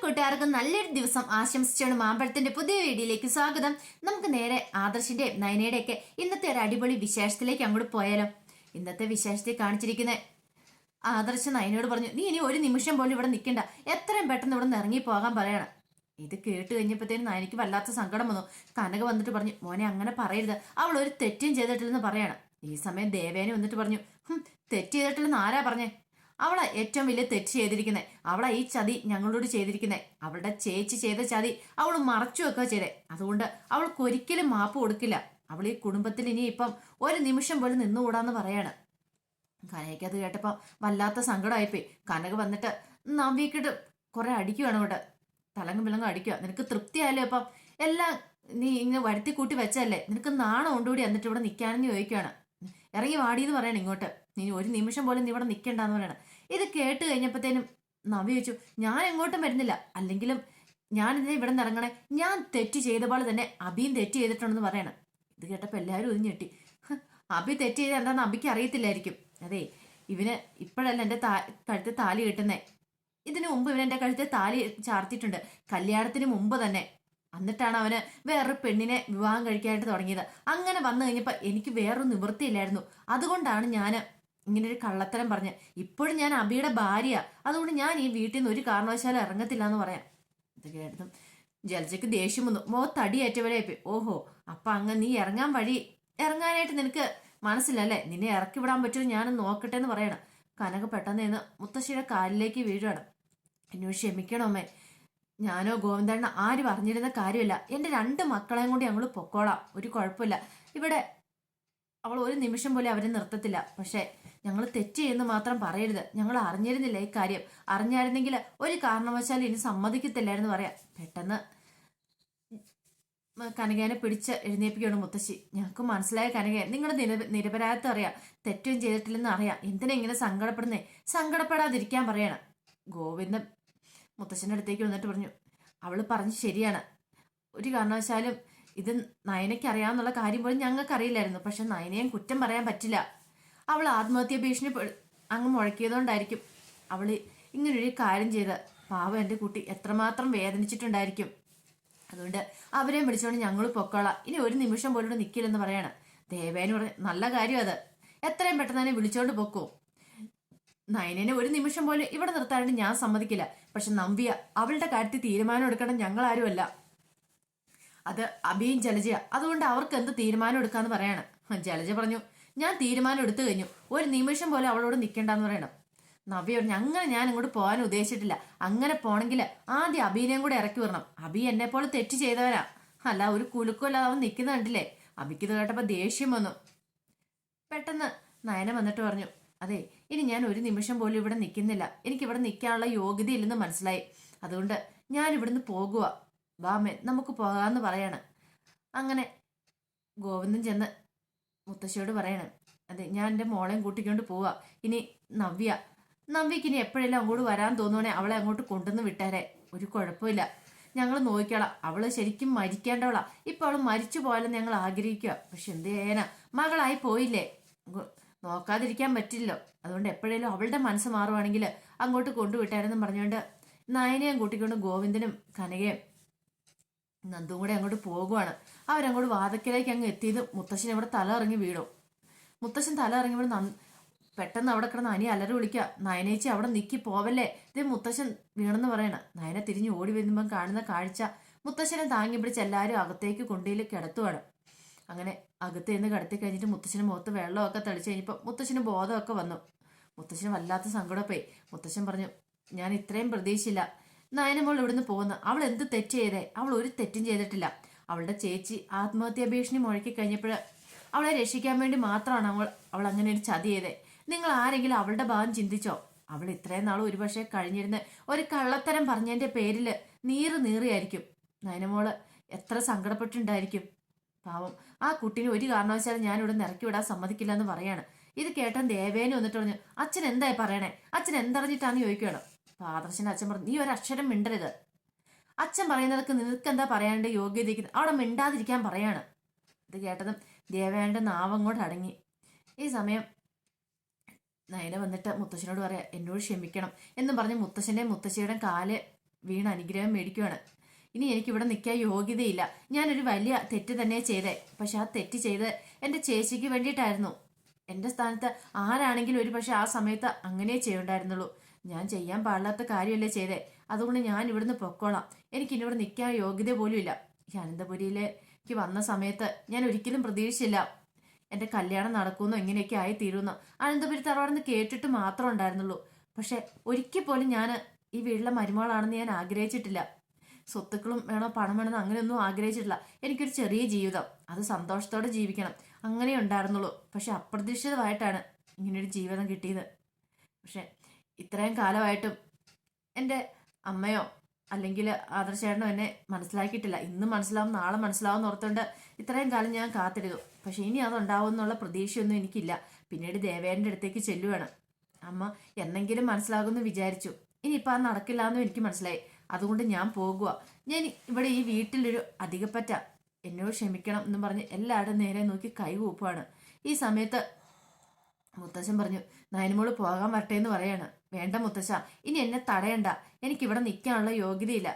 കൂട്ടുകാർക്കും നല്ലൊരു ദിവസം ആശംസിച്ചാണ് മാമ്പഴത്തിന്റെ പുതിയ വീഡിയോയിലേക്ക് സ്വാഗതം. നമുക്ക് നേരെ ആദർശിന്റെയും നയനയുടെ ഒക്കെ ഇന്നത്തെ ഒരു അടിപൊളി വിശേഷത്തിലേക്ക് അങ്ങോട്ട് പോയാലോ. ഇന്നത്തെ വിശേഷത്തെ കാണിച്ചിരിക്കുന്നത് ആദർശ് നയനയോട് പറഞ്ഞു, നീ ഇനി ഒരു നിമിഷം പോലും ഇവിടെ നിൽക്കണ്ട, എത്രയും പെട്ടെന്ന് ഇവിടെ നിന്ന് ഇറങ്ങി പോകാൻ പറയണം. ഇത് കേട്ട് കഴിഞ്ഞപ്പോഴത്തേനും നയനയ്ക്ക് വല്ലാത്ത സങ്കടം വന്നു. കനക വന്നിട്ട് പറഞ്ഞു, മോനെ അങ്ങനെ പറയരുത്, അവൾ ഒരു തെറ്റും ചെയ്തിട്ടില്ലെന്ന് പറയണം. ഈ സമയം ദേവേനെ വന്നിട്ട് പറഞ്ഞു, തെറ്റ് ചെയ്തിട്ടില്ലെന്ന് ആരാ പറഞ്ഞേ? അവളാ ഏറ്റവും വലിയ തെറ്റ് ചെയ്തിരിക്കുന്നത്, അവളാ ഈ ചതി ഞങ്ങളോട് ചെയ്തിരിക്കുന്നത്. അവളുടെ ചേച്ചി ചെയ്ത ചതി അവൾ മറച്ചു വെക്കുക ചെയ്തേ, അതുകൊണ്ട് അവൾക്ക് ഒരിക്കലും മാപ്പ് കൊടുക്കില്ല. അവൾ ഈ കുടുംബത്തിൽ ഇനി ഇപ്പം ഒരു നിമിഷം പോലും നിന്നുകൂടാന്ന് പറയാണ്. കനയ്ക്ക് അത് കേട്ടപ്പോ വല്ലാത്ത സങ്കടമായിപ്പോയി. കനക വന്നിട്ട് നവ്യക്കിട്ട് കുറെ അടിക്കുവാണ് അങ്ങോട്ട്, തലങ്ങും വിലങ്ങും അടിക്കുക. നിനക്ക് തൃപ്തിയായാലോ? അപ്പം എല്ലാം നീ ഇങ്ങനെ വരുത്തി കൂട്ടി വെച്ചല്ലേ, നിനക്ക് നാണം കൊണ്ടുകൂടി എന്നിട്ട് ഇവിടെ നിൽക്കാനെന്ന് ചോദിക്കുകയാണ്. ഇറങ്ങി വാടിയെന്ന് പറയണം ഇങ്ങോട്ട്, നീ ഒരു നിമിഷം പോലും നീ ഇവിടെ നിൽക്കണ്ടെന്ന് പറയണം. ഇത് കേട്ട് കഴിഞ്ഞപ്പോഴത്തേനും നവ്യ ചോദിച്ചു, ഞാൻ എങ്ങോട്ടും വരുന്നില്ല, അല്ലെങ്കിലും ഞാൻ ഇതിനെ ഇവിടെ നിന്ന് ഇറങ്ങണേ, ഞാൻ തെറ്റ് ചെയ്ത പോലെ തന്നെ അബിയും തെറ്റ് ചെയ്തിട്ടുണ്ടെന്ന് പറയണം. ഇത് കേട്ടപ്പോൾ എല്ലാവരും ഒരു ഞെട്ടി. അബി തെറ്റ് ചെയ്ത് എന്താണെന്ന് അബിക്ക് അറിയത്തില്ലായിരിക്കും. അതെ, ഇവന് ഇപ്പോഴല്ല എൻ്റെ കഴുത്ത് താലി കെട്ടുന്നേ, ഇതിനു മുമ്പ് ഇവൻ എൻ്റെ കഴുത്ത് താലി ചാർത്തിയിട്ടുണ്ട്, കല്യാണത്തിന് മുമ്പ് തന്നെ. എന്നിട്ടാണ് അവന് വേറൊരു പെണ്ണിനെ വിവാഹം കഴിക്കാനായിട്ട് തുടങ്ങിയത്. അങ്ങനെ വന്നു കഴിഞ്ഞപ്പോൾ എനിക്ക് വേറൊരു നിവൃത്തിയില്ലായിരുന്നു, അതുകൊണ്ടാണ് ഞാൻ ഇങ്ങനെ ഒരു കള്ളത്തരം പറഞ്ഞ്. ഇപ്പോഴും ഞാൻ അബിയുടെ ഭാര്യ, അതുകൊണ്ട് ഞാൻ ഈ വീട്ടിൽ നിന്ന് ഒരു കാരണവശാലും ഇറങ്ങത്തില്ല എന്ന് പറയാം. ഇത് കേട്ടതും ജലജയ്ക്ക് ദേഷ്യം വന്നു, തടിയേറ്റവരായിപ്പോയി. ഓഹോ, അപ്പൊ അങ്ങ് നീ ഇറങ്ങാനായിട്ട് നിനക്ക് മനസ്സിലല്ലേ, നിന്നെ ഇറക്കി വിടാൻ പറ്റുമോ ഞാൻ നോക്കട്ടെ എന്ന് പറയണം. കനക പെട്ടെന്ന് നിന്ന് മുത്തശ്ശിയുടെ കാലിലേക്ക് വീഴുകയാണ്. എന്നോട് ക്ഷമിക്കണോ അമ്മേ, ഞാനോ ഗോവിന്ദണ്ണ ആരും അറിഞ്ഞിരുന്ന കാര്യമില്ല, എൻ്റെ 2 മക്കളെയും കൊണ്ട് ഞങ്ങൾ പൊക്കോളാം, ഒരു കുഴപ്പമില്ല. ഇവിടെ അവൾ ഒരു നിമിഷം പോലും അവരെ നിർത്തത്തില്ല. പക്ഷെ ഞങ്ങൾ തെറ്റ് ചെയ്യുന്ന മാത്രം പറയരുത്, ഞങ്ങൾ അറിഞ്ഞിരുന്നില്ല ഈ കാര്യം, അറിഞ്ഞായിരുന്നെങ്കിൽ ഒരു കാരണവശാലും ഇനി സമ്മതിക്കത്തില്ലായിരുന്നു പറയാം. പെട്ടെന്ന് കനകേനെ പിടിച്ച് എഴുന്നേപ്പിക്കുകയാണ് മുത്തശ്ശി. ഞങ്ങൾക്ക് മനസ്സിലായ കനകയെ, നിങ്ങളുടെ നിരപരാധിത്വം അറിയാം, തെറ്റും ചെയ്തിട്ടില്ലെന്ന് അറിയാം, എന്തിനാ ഇങ്ങനെ സങ്കടപ്പെടുന്നേ, സങ്കടപ്പെടാതിരിക്കാൻ പറയണം. ഗോവിന്ദൻ മുത്തശ്ശൻ്റെ അടുത്തേക്ക് വന്നിട്ട് പറഞ്ഞു, അവൾ പറഞ്ഞ് ശരിയാണ്, ഒരു കാരണവശാലും ഇത് നയനയ്ക്ക് അറിയാമെന്നുള്ള കാര്യം പോലും ഞങ്ങൾക്ക് അറിയില്ലായിരുന്നു. പക്ഷെ നയനയും കുറ്റം പറയാൻ പറ്റില്ല, അവൾ ആത്മഹത്യാ ഭീഷണി അങ്ങ് മുഴക്കിയതുകൊണ്ടായിരിക്കും അവൾ ഇങ്ങനൊരു കാര്യം ചെയ്ത്. പാവം എൻ്റെ കുട്ടി എത്രമാത്രം വേദനിച്ചിട്ടുണ്ടായിരിക്കും. അതുകൊണ്ട് അവരെയും വിളിച്ചോണ്ട് ഞങ്ങൾ പൊക്കോളാം, ഇനി ഒരു നിമിഷം പോലും ഇവിടെ നിൽക്കില്ലെന്ന് പറയാണ്. ദേവേന് പറഞ്ഞു, നല്ല കാര്യം അത്, എത്രയും പെട്ടെന്ന് തന്നെ വിളിച്ചോണ്ട് പൊക്കോ. നയനെ ഒരു നിമിഷം പോലും ഇവിടെ നിർത്താനായിട്ട് ഞാൻ സമ്മതിക്കില്ല. പക്ഷെ നവ്യ, അവളുടെ കാര്യത്തിൽ തീരുമാനം എടുക്കണം ഞങ്ങൾ ആരുമല്ല, അത് അബിയും ജലജയ, അതുകൊണ്ട് അവർക്ക് എന്ത് തീരുമാനം എടുക്കാന്ന് പറയാണ്. ജലജ പറഞ്ഞു, ഞാൻ തീരുമാനം എടുത്തു കഴിഞ്ഞു, ഒരു നിമിഷം പോലും അവളോട് നിൽക്കണ്ടെന്ന് പറയണം. നവ്യ പറഞ്ഞു, അങ്ങനെ ഞാൻ ഇങ്ങോട്ട് പോകാൻ ഉദ്ദേശിച്ചിട്ടില്ല, അങ്ങനെ പോണെങ്കിൽ ആദ്യം അബീനെയും കൂടെ ഇറക്കി വരണം. അബി എന്നെ പോലെ തെറ്റ് ചെയ്തവനാ, അല്ല ഒരു കുലുക്കമില്ലാതെ അവൻ നിൽക്കുന്ന കണ്ടില്ലേ. അബിക്ക് ഇത് കേട്ടപ്പോൾ ദേഷ്യം വന്നു. പെട്ടെന്ന് നയന വന്നിട്ട് പറഞ്ഞു, അതെ, ഇനി ഞാൻ ഒരു നിമിഷം പോലും ഇവിടെ നിൽക്കുന്നില്ല, എനിക്കിവിടെ നിൽക്കാനുള്ള യോഗ്യതയില്ലെന്ന് മനസ്സിലായി, അതുകൊണ്ട് ഞാൻ ഇവിടുന്ന് പോകുക, വാമേ നമുക്ക് പോകാമെന്ന് പറയാണ്. അങ്ങനെ ഗോവിന്ദൻ ചെന്ന് മുത്തശ്ശിയോട് പറയണം, അതെ, ഞാൻ എൻ്റെ മോളെയും കൂട്ടിക്കൊണ്ട് പോവുക. ഇനി നവ്യക്ക് ഇനി എപ്പോഴെല്ലാം അങ്ങോട്ട് വരാൻ തോന്നുവാണെ അവളെ അങ്ങോട്ട് കൊണ്ടുവന്ന് വിട്ടാരെ, ഒരു കുഴപ്പമില്ല, ഞങ്ങൾ നോക്കിക്കോളാം. അവള് ശരിക്കും മരിക്കേണ്ടവളാ, ഇപ്പൊ അവള് മരിച്ചു പോയാലെന്ന് ഞങ്ങൾ ആഗ്രഹിക്കുക. പക്ഷെ എന്ത് ചെയ്യാനാ, മകളായി പോയില്ലേ, നോക്കാതിരിക്കാൻ പറ്റില്ലല്ലോ. അതുകൊണ്ട് എപ്പോഴേലും അവളുടെ മനസ്സ് മാറുവാണെങ്കിൽ അങ്ങോട്ട് കൊണ്ടുവിട്ടാരെന്നും പറഞ്ഞുകൊണ്ട് നയനയും കൂട്ടിക്കൊണ്ട് ഗോവിന്ദനും കനകയും നന്ദും കൂടെ അങ്ങോട്ട് പോകുവാണ്. അവരങ്ങോട്ട് വാതക്കലേക്ക് അങ്ങ് എത്തിയത് മുത്തശ്ശൻ ഇവിടെ തല ഇറങ്ങി വീണു. മുത്തശ്ശൻ തല ഇറങ്ങിയപ്പോൾ പെട്ടെന്ന് അവിടെ കിടന്ന് അനി അലറി വിളിക്കുക, നയനേച്ചി അവിടെ നിൽക്കി പോവല്ലേ, ഇത് മുത്തശ്ശൻ വീണെന്ന് പറയണം. നയനെ തിരിഞ്ഞ് ഓടി വരുമ്പം കാണുന്ന കാഴ്ച, മുത്തശ്ശനെ താങ്ങി പിടിച്ച് എല്ലാവരും അകത്തേക്ക് കൊണ്ടിയിൽ കിടത്തുവാണ്. അങ്ങനെ അകത്ത് നിന്ന് കിടത്തി കഴിഞ്ഞിട്ട് മുത്തശ്ശന് മുഖത്ത് വെള്ളമൊക്കെ തെളിച്ച് കഴിഞ്ഞപ്പോൾ മുത്തശ്ശന് ബോധമൊക്കെ വന്നു. മുത്തശ്ശന് വല്ലാത്ത സങ്കടപ്പോയി. മുത്തശ്ശൻ പറഞ്ഞു, ഞാൻ ഇത്രയും പ്രതീക്ഷയില്ല, നയനമോൾ ഇവിടുന്ന് പോകുന്നു, അവൾ എന്ത് തെറ്റ് ചെയ്തേ, അവൾ ഒരു തെറ്റും ചെയ്തിട്ടില്ല. അവളുടെ ചേച്ചി ആത്മഹത്യാ ഭീഷണി മുഴക്കി കഴിഞ്ഞപ്പോൾ അവളെ രക്ഷിക്കാൻ വേണ്ടി മാത്രമാണ് അവൾ അങ്ങനെ ഒരു ചതി ചെയ്തേ. നിങ്ങൾ ആരെങ്കിലും അവളുടെ ഭാഗം ചിന്തിച്ചോ? അവൾ ഇത്രയും നാൾ ഒരുപക്ഷെ കഴിഞ്ഞിരുന്ന് ഒരു കള്ളത്തരം പറഞ്ഞതിന്റെ പേരിൽ നീറിയായിരിക്കും. നയനമോള് എത്ര സങ്കടപ്പെട്ടിട്ടുണ്ടായിരിക്കും. പാവം, ആ കുട്ടീനെ ഒരു കാരണവശാലും ഞാൻ ഇവിടെ ഇറക്കി വിടാൻ സമ്മതിക്കില്ല എന്ന് പറയാണ്. ഇത് കേട്ടാൻ ദേവേനെ വന്നിട്ട് പറഞ്ഞു, അച്ഛൻ എന്തായി പറയണേ, അച്ഛൻ എന്തറിഞ്ഞിട്ടാന്ന് ചോദിക്കുകയാണ്. ആദർശന്റെ അച്ഛൻ പറഞ്ഞു, നീ ഒരക്ഷരം മിണ്ടരുത്, അച്ഛൻ പറയുന്നതൊക്കെ നിനക്ക് എന്താ പറയാണ്ട് യോഗ്യതയ്ക്കുന്നത്, അവിടെ മിണ്ടാതിരിക്കാൻ പറയാണ്. ഇത് കേട്ടതും ദേവേന്റെ നാവങ്ങോട്ട് അടങ്ങി. ഈ സമയം നയന വന്നിട്ട് മുത്തശ്ശനോട് പറയാം, എന്നോട് ക്ഷമിക്കണം എന്നും പറഞ്ഞ് മുത്തശ്ശൻ്റെയും മുത്തശ്ശിയുടെയും കാല് വീണ് അനുഗ്രഹം മേടിക്കുവാണ്. ഇനി എനിക്കിവിടെ നിൽക്കാൻ യോഗ്യതയില്ല. ഞാനൊരു വലിയ തെറ്റ് തന്നെ ചെയ്തേ. പക്ഷെ ആ തെറ്റ് ചെയ്ത് എൻ്റെ ചേച്ചിക്ക് വേണ്ടിയിട്ടായിരുന്നു. എൻ്റെ സ്ഥാനത്ത് ആരാണെങ്കിലും ഒരു പക്ഷെ ആ സമയത്ത് അങ്ങനെ ചെയ്യണ്ടായിരുന്നുള്ളൂ. ഞാൻ ചെയ്യാൻ പാടില്ലാത്ത കാര്യമല്ലേ ചെയ്തേ. അതുകൊണ്ട് ഞാൻ ഇവിടുന്ന് പൊക്കോളാം. എനിക്കിനി ഇവിടെ നിൽക്കാൻ യോഗ്യത പോലും ഇല്ല. ഈ അനന്തപുരിയിലേക്ക് വന്ന സമയത്ത് ഞാൻ ഒരിക്കലും പ്രതീക്ഷിച്ചില്ല എൻ്റെ കല്യാണം നടക്കുമെന്നോ ഇങ്ങനെയൊക്കെ ആയി തീരുമെന്നോ. അനന്തപുരി തറവാടെന്ന് കേട്ടിട്ട് മാത്രമേ ഉണ്ടായിരുന്നുള്ളൂ. പക്ഷെ ഒരിക്കൽ പോലും ഞാൻ ഈ വീട്ടിലെ മരുമകളാണെന്ന് ഞാൻ ആഗ്രഹിച്ചിട്ടില്ല. സ്വത്തുക്കളും വേണോ പണം വേണമെന്ന് അങ്ങനെയൊന്നും ആഗ്രഹിച്ചിട്ടില്ല. എനിക്കൊരു ചെറിയ ജീവിതം, അത് സന്തോഷത്തോടെ ജീവിക്കണം, അങ്ങനെ ഉണ്ടായിരുന്നുള്ളൂ. പക്ഷെ അപ്രതീക്ഷിതമായിട്ടാണ് ഇങ്ങനൊരു ജീവിതം കിട്ടിയത്. പക്ഷെ ഇത്രയും കാലമായിട്ടും എൻ്റെ അമ്മയോ അല്ലെങ്കിൽ ആദർശേട്ടനോ എന്നെ മനസ്സിലാക്കിയിട്ടില്ല. ഇന്ന് മനസ്സിലാവും നാളെ മനസ്സിലാവും എന്ന് ഓർത്തുകൊണ്ട് ഇത്രയും കാലം ഞാൻ കാത്തിരുന്നു. പക്ഷെ ഇനി അതുണ്ടാവും എന്നുള്ള പ്രതീക്ഷയൊന്നും എനിക്കില്ല. പിന്നീട് ദേവേൻ്റെ അടുത്തേക്ക് ചെല്ലുവാണ്. അമ്മ എന്നെങ്കിലും മനസ്സിലാകുമെന്ന് വിചാരിച്ചു. ഇനിയിപ്പോൾ അത് നടക്കില്ല എന്നും എനിക്ക് മനസ്സിലായി. അതുകൊണ്ട് ഞാൻ പോകുക. ഞാൻ ഇവിടെ ഈ വീട്ടിലൊരു അധികപ്പറ്റ, എന്നോട് ക്ഷമിക്കണം എന്നും പറഞ്ഞ് എല്ലാവരും നേരെ നോക്കി കൈ കൂപ്പാണ്. ഈ സമയത്ത് മുത്തശ്ശൻ പറഞ്ഞു, നയനമോള് പോകാൻ വരട്ടെ എന്ന് പറയാണ്. വേണ്ട മുത്തശ്ശ, ഇനി എന്നെ തടയണ്ട, എനിക്കിവിടെ നിൽക്കാനുള്ള യോഗ്യതയില്ല.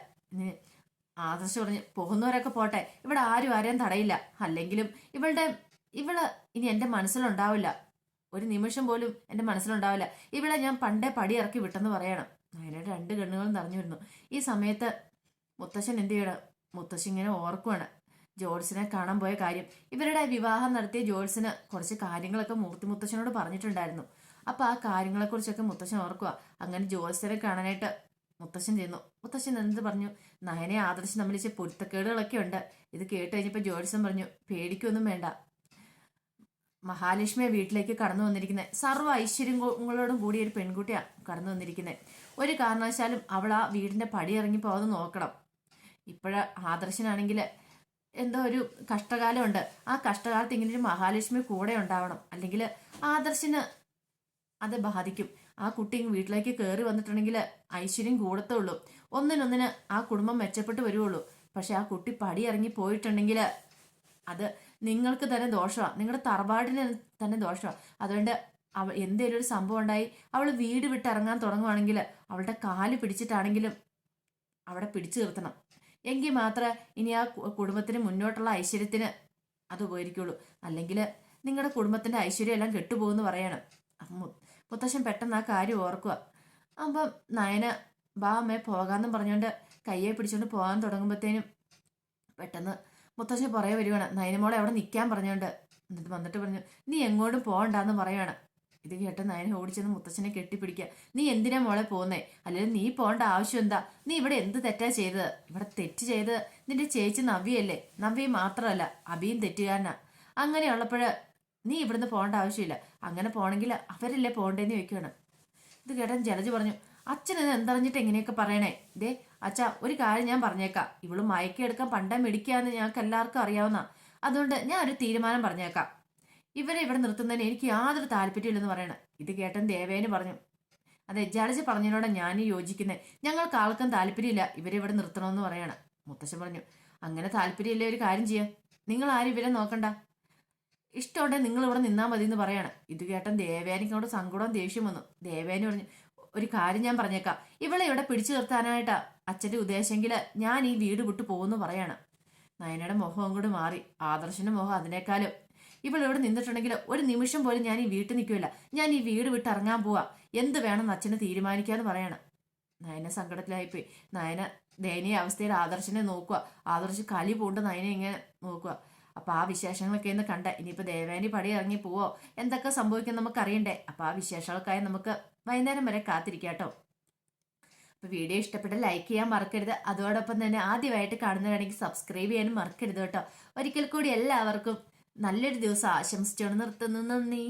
ആദർശ് പറഞ്ഞു, പോകുന്നവരൊക്കെ പോട്ടെ, ഇവിടെ ആരും ആരെയും തടയില്ല. അല്ലെങ്കിലും ഇവള് ഇനി എൻ്റെ മനസ്സിലുണ്ടാവില്ല, ഒരു നിമിഷം പോലും എൻ്റെ മനസ്സിലുണ്ടാവില്ല. ഇവളെ ഞാൻ പണ്ടേ പടി ഇറക്കി വിട്ടെന്ന് പറയണം. നയനയുടെ രണ്ട് കണ്ണുകളും നിറഞ്ഞു വരുന്നു. ഈ സമയത്ത് മുത്തശ്ശൻ എന്ത് ചെയ്യണം, മുത്തശ്ശി ഇങ്ങനെ ഓർക്കുവാണ് ജോൾസിനെ കാണാൻ പോയ കാര്യം. ഇവരുടെ വിവാഹം നടത്തിയ ജോൾസിന് കുറച്ച് കാര്യങ്ങളൊക്കെ മൂർത്തി മുത്തശ്ശനോട് പറഞ്ഞിട്ടുണ്ടായിരുന്നു. അപ്പൊ ആ കാര്യങ്ങളെക്കുറിച്ചൊക്കെ മുത്തശ്ശൻ ഓർക്കുക. അങ്ങനെ ജോൾസിനെ കാണാനായിട്ട് മുത്തശ്ശൻ ചെന്നു. മുത്തശ്ശൻ എന്ത് പറഞ്ഞു, നയനെ ആദർശം തമ്മിൽ പൊരുത്തക്കേടുകളൊക്കെ ഉണ്ട്. ഇത് കേട്ട് കഴിഞ്ഞപ്പോൾ ജോൾസൻ പറഞ്ഞു, പേടിക്കൊന്നും വേണ്ട, മഹാലക്ഷ്മിയെ വീട്ടിലേക്ക് കടന്നു വന്നിരിക്കുന്നത് സർവ്വ ഐശ്വര്യങ്ങളോടും കൂടിയ ഒരു പെൺകുട്ടിയാണ് കടന്നു വന്നിരിക്കുന്നത്. ഒരു കാരണവശാലും അവൾ ആ വീടിന്റെ പടി ഇറങ്ങി പോകാതെ നോക്കണം. ആദർശനാണെങ്കിൽ എന്തോ ഒരു കഷ്ടകാലമുണ്ട്. ആ കഷ്ടകാലത്ത് ഇങ്ങനെ ഒരു മഹാലക്ഷ്മി കൂടെ ഉണ്ടാവണം, അല്ലെങ്കിൽ ആദർശന് അത് ബാധിക്കും. ആ കുട്ടി വീട്ടിലേക്ക് കയറി വന്നിട്ടുണ്ടെങ്കിൽ ഐശ്വര്യം കൂടത്തേ ഉള്ളൂ, ഒന്നിനൊന്നിന് ആ കുടുംബം മെച്ചപ്പെട്ട് വരുവുള്ളൂ. പക്ഷെ ആ കുട്ടി പടി ഇറങ്ങി പോയിട്ടുണ്ടെങ്കിൽ അത് നിങ്ങൾക്ക് തന്നെ ദോഷമാണ്, നിങ്ങളുടെ തറവാടിന് തന്നെ ദോഷമാണ്. അതുകൊണ്ട് എന്തേലും ഒരു സംഭവം ഉണ്ടായി അവൾ വീട് വിട്ട് ഇറങ്ങാൻ തുടങ്ങുവാണെങ്കിൽ അവളുടെ കാല് പിടിച്ചിട്ടാണെങ്കിലും അവിടെ പിടിച്ചു നിർത്തണം. എങ്കിൽ മാത്രമേ ഇനി ആ കുടുംബത്തിന് മുന്നോട്ടുള്ള ഐശ്വര്യത്തിന് അത് ഉപകരിക്കുള്ളൂ. അല്ലെങ്കിൽ നിങ്ങളുടെ കുടുംബത്തിന്റെ ഐശ്വര്യം എല്ലാം കെട്ടുപോകുമെന്ന് പറയണം. മുത്തശ്ശൻ പെട്ടെന്ന് ആ കാര്യം ഓർക്കുക. അപ്പം നയന ബാ അമ്മേ പോകാമെന്നും പറഞ്ഞുകൊണ്ട് കയ്യെ പിടിച്ചുകൊണ്ട് പോകാൻ തുടങ്ങുമ്പോഴത്തേനും പെട്ടെന്ന് മുത്തശ്ശൻ പുറകെ വരുവാണ്. നയനമോളെ അവിടെ നിൽക്കാൻ പറഞ്ഞുകൊണ്ട് എന്നിട്ട് വന്നിട്ട് പറഞ്ഞു, നീ എങ്ങോട്ടും പോകണ്ടെന്ന് പറയുകയാണ്. ഇത് കേട്ട് നയന ഓടിച്ചെന്ന് മുത്തച്ഛനെ കെട്ടിപ്പിടിക്കുക. നീ എന്തിനാ മോളെ പോകുന്നേ? അല്ലെങ്കിൽ നീ പോകേണ്ട ആവശ്യം എന്താ? നീ ഇവിടെ എന്ത് തെറ്റാ ചെയ്തത്? ഇവിടെ തെറ്റ് ചെയ്ത് നിന്റെ ചേച്ചി നവ്യയല്ലേ? നവ്യ മാത്രമല്ല അഭിയും തെറ്റുകാരനാ. അങ്ങനെയുള്ളപ്പോൾ നീ ഇവിടുന്ന് പോകേണ്ട ആവശ്യമില്ല. അങ്ങനെ പോകണമെങ്കിൽ അവരല്ലേ പോകണ്ടേന്ന് ചോദിക്കുകയാണ്. ഇത് കേട്ടാൻ ജലജ പറഞ്ഞു, അച്ഛനെന്ന് എന്തറിഞ്ഞിട്ട് എങ്ങനെയൊക്കെ പറയണേ? ദേ അച്ഛാ, ഒരു കാര്യം ഞാൻ പറഞ്ഞേക്കാം. ഇവള് മയക്കെടുക്കാൻ പണ്ടേ മെടിക്കാന്ന് ഞങ്ങൾക്ക് എല്ലാവർക്കും അറിയാവുന്ന. അതുകൊണ്ട് ഞാൻ ഒരു തീരുമാനം പറഞ്ഞേക്കാം. ഇവരെ ഇവിടെ നിർത്തുന്നതിന് എനിക്ക് യാതൊരു താല്പര്യമില്ലെന്ന് പറയണം. ഇത് കേട്ടൻ ദേവേന് പറഞ്ഞു, അതെ ജലജ പറഞ്ഞതിനോട് ഞാൻ യോജിക്കുന്നത്. ഞങ്ങൾക്ക് ആൾക്കും താല്പര്യമില്ല ഇവരെ ഇവിടെ നിർത്തണമെന്ന് പറയണം. മുത്തശ്ശൻ പറഞ്ഞു, അങ്ങനെ താല്പര്യമില്ല, ഒരു കാര്യം ചെയ്യാം, നിങ്ങൾ ആരും ഇവരെ നോക്കണ്ട, ഇഷ്ടമുണ്ടെങ്കിൽ നിങ്ങൾ ഇവിടെ നിന്നാൽ മതി എന്ന് പറയണം. ഇത് കേട്ടൻ ദേവേനിക്കോട് സങ്കടവും ദേഷ്യം വന്നു. ദേവേന് പറഞ്ഞു, ഒരു കാര്യം ഞാൻ പറഞ്ഞേക്കാം, ഇവളെ ഇവിടെ പിടിച്ചു നിർത്താനായിട്ടാ അച്ഛൻ്റെ ഉദ്ദേശമെങ്കിൽ ഞാൻ ഈ വീട് വിട്ടു പോകുമെന്ന് പറയണം. നയനയുടെ മുഖം അങ്ങോട്ട് മാറി. ആദർശന്റെ മുഖം അതിനേക്കാളും. ഇവളിവിടെ നിന്നിട്ടുണ്ടെങ്കിൽ ഒരു നിമിഷം പോലും ഞാൻ ഈ വീട്ടിൽ നിൽക്കില്ല. ഞാൻ ഈ വീട് വിട്ട് ഇറങ്ങാൻ പോവാ. എന്ത് വേണമെന്ന് അച്ഛനെ തീരുമാനിക്കാന്ന് പറയണം. നയന സങ്കടത്തിലായിപ്പോയി. നയന ദയനീയ അവസ്ഥയിൽ ആദർശനെ നോക്കുക. ആദർശ് കലി പൂണ്ട് നയനെ ഇങ്ങനെ നോക്കുക. അപ്പൊ ആ വിശേഷങ്ങളൊക്കെ ഒന്ന് കണ്ട. ഇനിയിപ്പോ ദേവേനി പടി ഇറങ്ങി പോവോ, എന്തൊക്കെ സംഭവിക്കും നമുക്ക് അറിയണ്ടേ? അപ്പൊ ആ വിശേഷങ്ങൾക്കായി നമുക്ക് വൈകുന്നേരം വരെ കാത്തിരിക്കാട്ടോ. അപ്പൊ വീഡിയോ ഇഷ്ടപ്പെട്ട ലൈക്ക് ചെയ്യാൻ മറക്കരുത്. അതോടൊപ്പം തന്നെ ആദ്യമായിട്ട് കാണുന്നവരാണെങ്കിൽ സബ്സ്ക്രൈബ് ചെയ്യാനും മറക്കരുത് കേട്ടോ. ഒരിക്കൽ കൂടി എല്ലാവർക്കും നല്ലൊരു ദിവസം ആശംസിച്ചുകൊണ്ട് നിർത്തുന്നു. നന്ദി.